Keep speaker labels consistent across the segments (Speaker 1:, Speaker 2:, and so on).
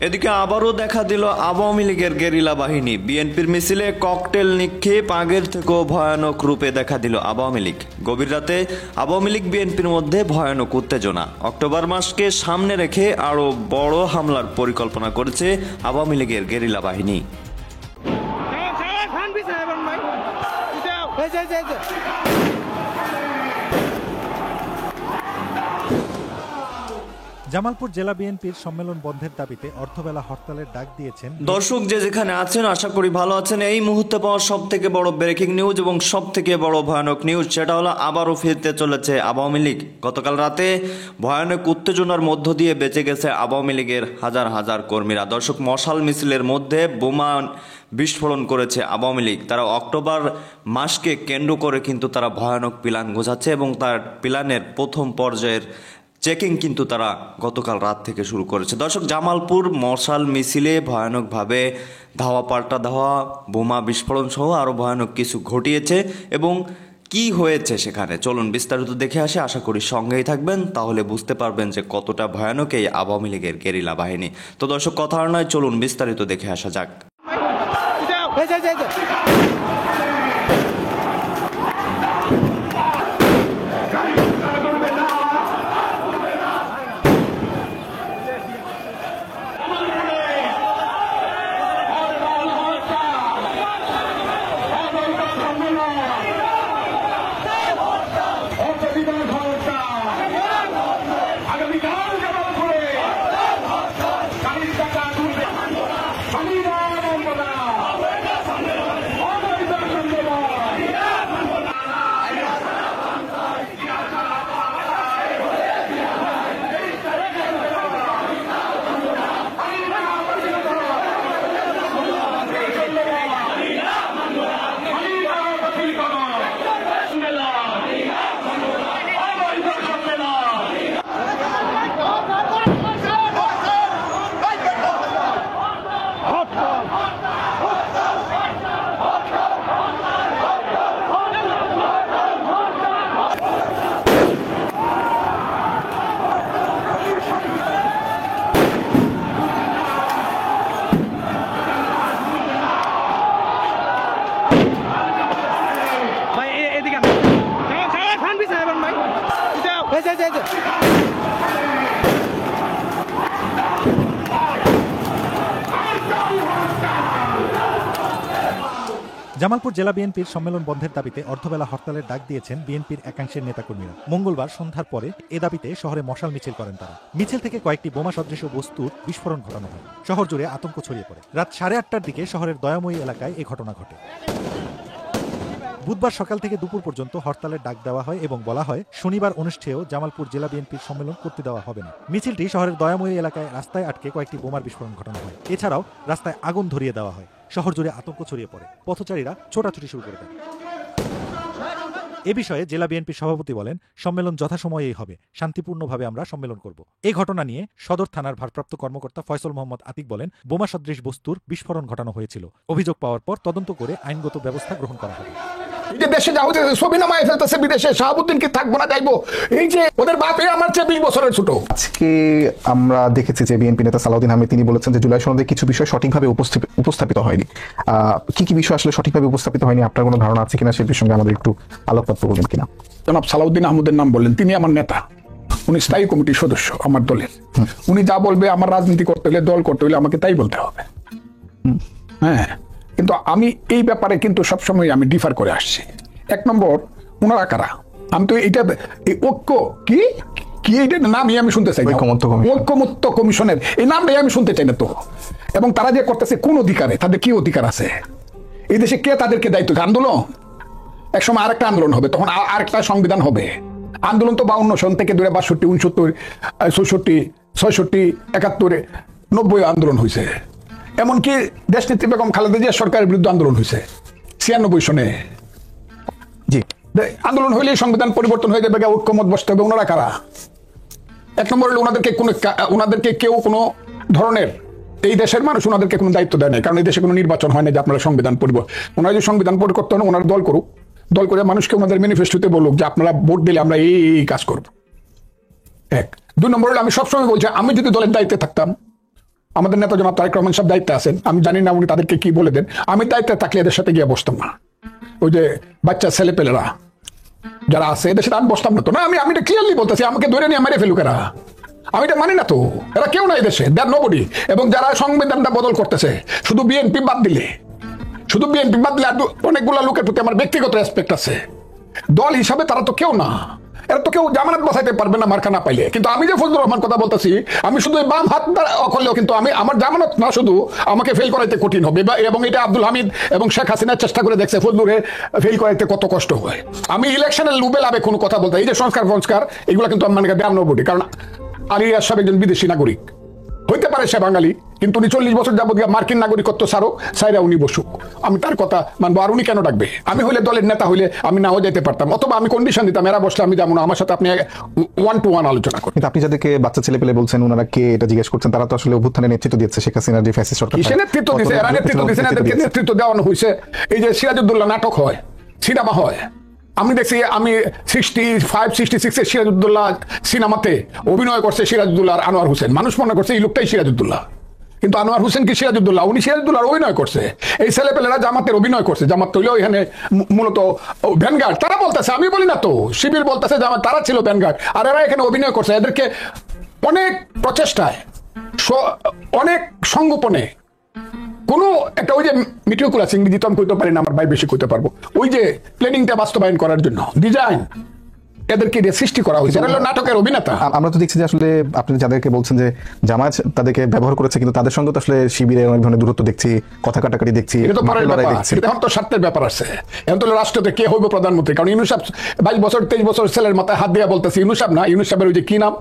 Speaker 1: এদিকে আবারও দেখা দিল আওয়ামী লীগের গেরিলা বাহিনী। বিএনপির মিছিলে ককটেল নিক্ষেপ আগের থেকেও ভয়ানক রূপে দেখা দিল আওয়ামী লীগ। গভীর রাতে আওয়ামী লীগ বিএনপির মধ্যে ভয়ানক উত্তেজনা। অক্টোবর মাসকে সামনে রেখে আরও বড় হামলার পরিকল্পনা করেছে আওয়ামী লীগের গেরিলা বাহিনী।
Speaker 2: জামালপুর জেলা বিএনপির সম্মেলন বন্ধের দাবিতে অর্ধবেলা হরতালের ডাক দিয়েছেন।
Speaker 1: দর্শক যে যেখানে আছেন আশা করি ভালো আছেন। এই মুহূর্তে পাওয়া সব থেকে বড় ব্রেকিং নিউজ এবং সব থেকে বড় ভয়ানক নিউজ, সেটা হলো আবারও ফিরতে চলেছে আওয়ামী লীগ। গতকাল রাতে ভয়ানক উত্তেজনার মধ্য দিয়ে বেঁচে গেছে আওয়ামী লীগের হাজার হাজার কর্মীরা। দর্শক, মশাল মিছিলের মধ্যে বোমা বিস্ফোরণ করেছে আওয়ামী লীগ। তারা অক্টোবর মাসকে কেন্দ্র করে কিন্তু তারা ভয়ানক প্ল্যান গোছাচ্ছে এবং তার প্ল্যানের প্রথম পর্যায়ের চেকিং কিন্তু তারা গতকাল রাত থেকে শুরু করেছে। দর্শক, জামালপুর মশাল মিছিলে ভয়ানকভাবে ধাওয়া পাল্টা ধাওয়া, বোমা বিস্ফোরণ সহ আরও ভয়ানক কিছু ঘটিয়েছে এবং কি হয়েছে সেখানে চলুন বিস্তারিত দেখে আসে। আশা করি সঙ্গেই থাকবেন, তাহলে বুঝতে পারবেন যে কতটা ভয়ানক এই আওয়ামী লীগের গেরিলা বাহিনী। তো দর্শক, কথা আর নয়, চলুন বিস্তারিত দেখে আসা যাক।
Speaker 2: জামালপুর জেলা বিএনপির সম্মেলন বন্ধের দাবিতে অর্ধবেলা হরতালের ডাক দিয়েছেন বিএনপির একাংশের নেতাকর্মীরা। মঙ্গলবার সন্ধ্যার পরে এ দাবিতে শহরে মশাল মিছিল করেন তারা। মিছিল থেকে কয়েকটি বোমা সদৃশ বস্তুর বিস্ফোরণ ঘটানো হয়। শহর জুড়ে আতঙ্ক ছড়িয়ে পড়ে। রাত 8:30টার দিকে শহরের দয়াময়ী এলাকায় এই ঘটনা ঘটে। বুধবার সকাল থেকে দুপুর পর্যন্ত হরতালের ডাক দেওয়া হয় এবং বলা হয় শনিবার অনুষ্ঠেয় জামালপুর জেলা বিএনপির সম্মেলন করতে দেওয়া হবে না। মিছিলটি শহরের দয়াময়ী এলাকায় রাস্তায় আটকে কয়েকটি বোমার বিস্ফোরণ ঘটানো হয়। এছাড়াও রাস্তায় আগুন ধরিয়ে দেওয়া হয়। শহর জুড়ে আতঙ্ক ছড়িয়ে পড়ে। পথচারীরা ছোটাছুটি শুরু করে দেন। এ বিষয়ে জেলা বিএনপির সভাপতি বলেন, সম্মেলন যথাসময়েই হবে, শান্তিপূর্ণভাবে আমরা সম্মেলন করব। এই ঘটনা নিয়ে সদর থানার ভারপ্রাপ্ত কর্মকর্তা ফয়সল মোহাম্মদ আতিক বলেন, বোমা সদৃশ বস্তুর বিস্ফোরণ ঘটানো হয়েছিল। অভিযোগ পাওয়ার পর তদন্ত করে আইনগত ব্যবস্থা গ্রহণ করা হবে।
Speaker 3: যে দেশে যা হচ্ছে ছবি নামায় ফেলতেছে বিদেশে, শাহাবুদ্দিন কি থাকবো না যাইবো? এই যে ওদের বাপে আমার চেয়ে 20 বছরের ছোট।
Speaker 4: আজকে আমরা দেখেছি যে বিএনপি নেতা সালাউদ্দিন আহমেদ তিনি বলেছেন যে জুলাই সনদে কিছু বিষয় সঠিকভাবে উপস্থাপিত হয়নি। কি কি বিষয় আসলে সঠিকভাবে উপস্থাপিত হয়নি, আপনার কোনো ধারণা আছে কিনা সেই প্রসঙ্গে আমাদের একটু আলোকপাত করবেন কিনা?
Speaker 3: জনাব সালাউদ্দিন আহমেদের নাম বললেন, তিনি আমার নেতা, উনি স্থায়ী কমিটির সদস্য আমার দলের। উনি যা বলবে, আমার রাজনীতি করতে হলে, দল করতে হলে আমাকে তাই বলতে হবে। হ্যাঁ, কিন্তু আমি এই ব্যাপারে কিন্তু সবসময় আমি ডিফার করে আসছি। এক নম্বর, ওনারা কারা? আমি তো এটা এই ঐক্য কি কি এইটার নামই আমি শুনতে চাই না। ঐক্যমত্য কমিশনের এই নামটাই আমি শুনতে চাই না তো। এবং তারা যে করতেছে কোন অধিকারে, তাদের কি অধিকার আছে? এই দেশে কে তাদেরকে দায়িত্ব? আন্দোলন একসময় আরেকটা আন্দোলন হবে, তখন আরেকটা সংবিধান হবে। আন্দোলন তো 52 সন থেকে 62, 69, 64, 66, 71, 90 আন্দোলন হয়েছে। এমনকি দেশনেত্রী বেগম খালেদা জিয়া সরকারের বিরুদ্ধে আন্দোলন হয়েছে 96 সনে। জি, আন্দোলন হইলে সংবিধান পরিবর্তন হয়ে যাবে, ঐক্যমত বসতে হবে। ওনারা কারা? এক নম্বর হলো ওনাদেরকে কেউ কোনো ধরনের, এই দেশের মানুষ ওনাদেরকে কোনো দায়িত্ব দেয় না, কারণ এই দেশে কোনো নির্বাচন হয় না যে আপনারা সংবিধান ওনারা যে সংবিধান পরিবর্তন হয়, ওনারা দল করুক, দল করে মানুষকে ওনাদের ম্যানিফেস্টোতে বলুক যে আপনারা ভোট দিলে আমরা এই কাজ করব। এক। দুই নম্বর হলো, আমি সবসময় বলছি, আমি যদি দলের দায়িত্বে থাকতাম আমাদের নেতা জনাব তারেক রহমান সাহেব দায়িত্বে আছেন, আমি জানি না উনি তাদেরকে কি বলে দেন। আমি দায়িত্বে থাকলে এদের সাথে গিয়ে বসতাম না। ওই যে বাচ্চা ছেলেপেলেরা যারা আছে এদের সাথে আমি বসতাম না তো। না, আমি এটা ক্লিয়ারলি বলতেছি, আমাকে ধরে নিয়ে মেরে ফেলুক এরা, আমি এটা মানি না তো। এরা কেউ নাই দেশে, দ্যাট নোবডি। এবং যারা সংবিধানটা বদল করতেছে, শুধু বিএনপি বাদ দিলে আর অনেকগুলো লোকের প্রতি আমার ব্যক্তিগত রেসপেক্ট আছে। দল হিসাবে তারা তো কেউ না, এরা তো কেউ জামানত বাঁচাইতে পারবে না মার্কা না পাইলে। কিন্তু আমি যে ফজলুর রহমান কথা বলতেছি, আমি শুধু এই বাম হাত করলেও কিন্তু আমার জামানত না শুধু আমাকে ফেল করাইতে কঠিন হবে। এবং এটা আব্দুল হামিদ এবং শেখ হাসিনা চেষ্টা করে দেখছে ফজলুরে ফেল করাইতে কত কষ্ট হয়। আমি ইলেকশনের লুবে লাভে কোনো কথা বলতে, এই যে সংস্কার এগুলো কিন্তু আমি মানে দেওয়ার নবটি। কারণ আলী রিয়াজ সাহেব একজন বিদেশি নাগরিক, হইতে পারে সে বাঙালি, কিন্তু উনি 40 বছর যাবত মার্কিন নাগরিকত্ব সাইরা উনি বসুক, আমি তার কথা মানবো। আর উনি কেন ডাকবে? আমি হইলে দলের নেতা হইলে আমি নাও যেতে পারতাম, অথবা আমি কন্ডিশন দিতাম এরা বসলে আমি যাবো না, আমার সাথে আপনি 1-to-1 আলোচনা করেন।
Speaker 4: কিন্তু আপনি যাদেরকে বাচ্চা ছেলে পেলে বলছেন, ওনারা কে এটা জিজ্ঞেস করছেন, তারা তো আসলে অভ্যুত্থানের নেতৃত্ব দিচ্ছে শেখ হাসিনার যে ফ্যাসিস্ট সরকার।
Speaker 3: কিসে নেতৃত্ব দিচ্ছে? এরা নেতৃত্ব দিচ্ছে না, এদেরকে নেতৃত্ব দেওয়ানো হয়েছে। এই যে সিরাজউদ্দৌলা নাটক হয়, সিনেমা হয়, আমি দেখছি, আমি 65-66 এর সিরাজউদ্দৌলা সিনেমাতে অভিনয় করছে সিরাজউদ্দৌলা আর আনোয়ার হোসেন। মানুষ মনে করছে এই লোকটাই সিরাজউদ্দৌলা, কিন্তু আনোয়ার হোসেন কি সিরাজউদ্দৌলা? উনি সিরাজউদ্দৌলার অভিনয় করছে। এই ছেলেপেলেরা জামাতের অভিনয় করছে, জামাত তৈলেও এখানে মূলত ভ্যানগার্ড। তারা বলতেছে, আমি বলি না তো, শিবির বলতেছে জামাত তারা ছিল ভ্যানগার্ড, আর এরা এখানে অভিনয় করছে। এদেরকে অনেক প্রচেষ্টায়, অনেক সংগোপনে, কোনো একটা ওই যে মিটিওকুলাস, ইংরেজি তো আমি কইতে পারি না, আমার ভাই বেশি কইতে পারবো, ওই যে প্ল্যানিংটা বাস্তবায়ন করার জন্য ডিজাইন এদেরকে দিয়ে সৃষ্টি করা হয়েছে। এরা হলো নাটকের অভিনেতা। আমরা
Speaker 4: তো দেখছি যে আসলে আপনি যাদেরকে বলছেন যে জামায়াত তাদেরকে ব্যবহার করেছে, কিন্তু তাদের সঙ্গে তো আসলে শিবিরের অনেক ধরনের দূরত্ব দেখছি, কথা কাটাকাটি দেখছি,
Speaker 3: এটা তো পরের ব্যাপার। এখন তো স্বার্থের ব্যাপার আছে। এখন তো রাষ্ট্রতে কে হইব প্রধানমন্ত্রী? কারণ ইউনূস সাহেব 22 বছর 23 বছর ছেলের মাথায় হাত দিয়ে বলতেছে, ইউনূস সাহেব না, ইউনূস সাহেবের ওই যে কি নাম,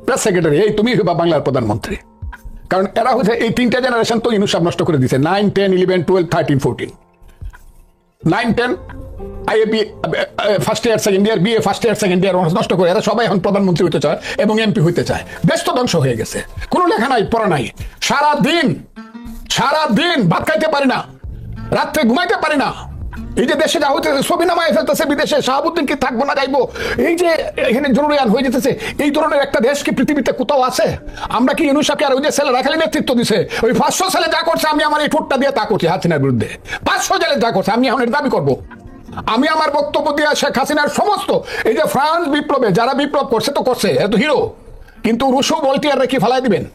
Speaker 3: প্রেস সেক্রেটারি, এই তুমি হইবা বাংলার প্রধানমন্ত্রী। কারণ এরা হচ্ছে এই 3টা জেনারেশন তো ইউনূস সাহেব নষ্ট করে দিয়েছে। 9, 10, 11, 12, 13, 14, 9, 10 IAP first year second year, BA first year second year নষ্ট করে এরা সবাই এখন প্রধানমন্ত্রী হতে চায় এবং এমপি হইতে চায়। দেশ তো ধ্বংস হয়ে গেছে, কোনো লেখা নাই, পড়া নাই, সারাদিন ভাত খাইতে পারি না, রাত্রে ঘুমাইতে পারি না। এই যে দেশে যা হইতেছে, ছবি নামায় ফেলতেছে বিদেশে, শাহাবুদ্দিন কি থাকবো না যাইবো, এই যে এখানে জরুরি আইন হয়ে যেতেছে, এই ধরনের একটা দেশ কি পৃথিবীতে কোথাও আছে? আমরা কি ইউনূস সাহেবকে আর ওই যে ছেলে রাখালি নেতৃত্ব দিছে, ওই 500 ছেলে যা করছে আমি আমার এই ঠোঁটটা দিয়ে তা করছি হাসিনার বিরুদ্ধে, 500 ছেলে যা করছে আমি এখন এর দাবি করবো। আমি আমার বক্তব্য দিয়ে শেখ হাসিনার সমস্ত এই যে ফ্রান্স বিপ্লবে যারা বিপ্লব করছে তো করছে, এত হিরো, কিন্তু রুশো ভল্টিয়াররা কি ফেলাই দিবেন?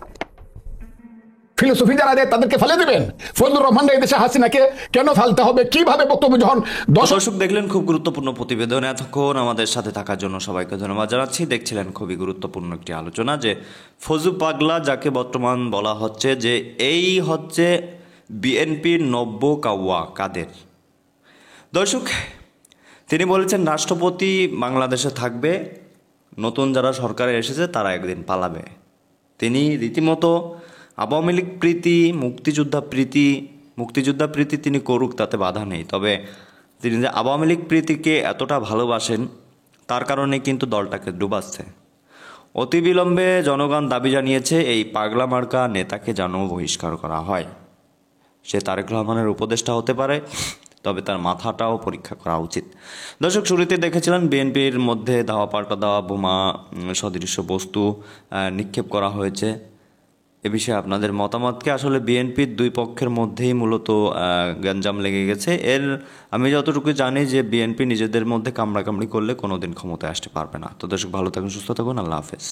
Speaker 3: ফিলোসফি যারা দেয় তাদেরকে ফেলে দিবেন? ফজলুর রহমান এই দেশে হাসিনাকে কেন ফেলতে হবে? কিভাবে বক্তব্য যখন
Speaker 1: দর্শক দেখলেন খুব গুরুত্বপূর্ণ প্রতিবেদন। এতক্ষণ আমাদের সাথে থাকার জন্য সবাইকে ধন্যবাদ জানাচ্ছি। দেখছিলেন খুবই গুরুত্বপূর্ণ একটি আলোচনা, যে ফজু পাগলা যাকে বর্তমান বলা হচ্ছে যে এই হচ্ছে বিএনপির নব্য কাওয়া কাদের। দর্শক, তিনি বলেছেন রাষ্ট্রপতি বাংলাদেশে থাকবে, নতুন যারা সরকারে এসেছে তারা একদিন পালাবে। তিনি রীতিমতো আওয়ামী লীগ প্রীতি, মুক্তিযোদ্ধা প্রীতি তিনি করুক, তাতে বাধা নেই। তবে তিনি যে আওয়ামী লীগ প্রীতিকে এতটা ভালোবাসেন তার কারণে কিন্তু দলটাকে ডুবাচ্ছে। অতিবিলম্বে জনগণ দাবি জানিয়েছে এই পাগলা মার্কা নেতাকে যেন বহিষ্কার করা হয়। সে তারেক রহমানের উপদেষ্টা হতে পারে, তবে তার মাথাটাও পরীক্ষা করা উচিত। দর্শক, শুরুতে দেখেছিলেন বিএনপির মধ্যে ধাওয়া পাল্টা দেওয়া বোমা সদৃশ্য বস্তু নিক্ষেপ করা হয়েছে। এ বিষয়ে আপনাদের মতামতকে, আসলে বিএনপির দুই পক্ষের মধ্যেই মূলত গ্যাঞ্জাম লেগে গেছে। আমি যতটুকু জানি যে বিএনপি নিজেদের মধ্যে কামড়াকামড়ি করলে কোনোদিন ক্ষমতায় আসতে পারবে না। তো দর্শক, ভালো থাকুন, সুস্থ থাকুন, আল্লাহ হাফেজ।